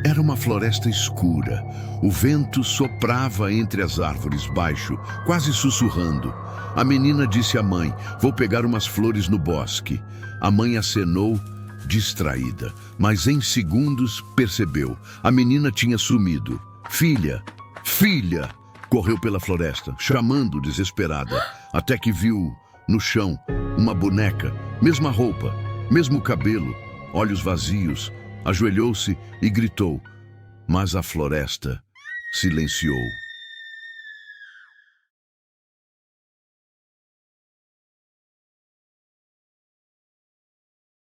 Era uma floresta escura. O vento soprava entre as árvores baixo, quase sussurrando. A menina disse à mãe: "Vou pegar umas flores no bosque." A mãe acenou, distraída, mas em segundos percebeu. A menina tinha sumido. "Filha! Filha!" Correu pela floresta, chamando desesperada, até que viu no chão uma boneca, mesma roupa, mesmo cabelo, olhos vazios. Ajoelhou-se e gritou, mas a floresta silenciou.